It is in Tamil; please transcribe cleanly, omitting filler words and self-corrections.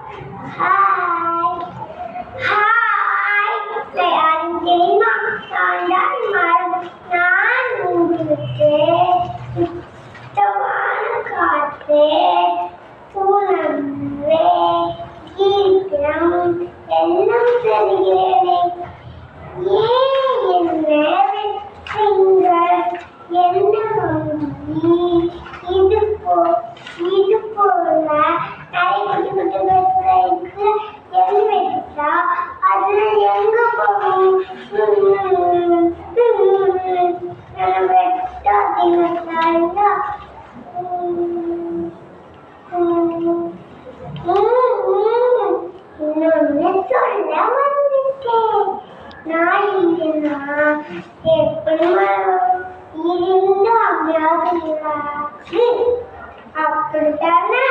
Hi. Hi. யாரும் தெரியுமா? நான் உங்களுக்கு சுத்தமான காற்று, உணவு, இருப்பிடம் எல்லாம் தருகிறேனே. ஏன் என்ன வெற்றீங்கள்? என்ன வங்கி? இது போல நிறைய குட்டி எது வெற்றா அது எங்க போகும்? வெட்டாதீங்க. இன்னொன்னு சொல்ல வந்துட்டேன். நாளைக்குனா எப்படி இருந்து அப்படியாவது அப்படித்தானே?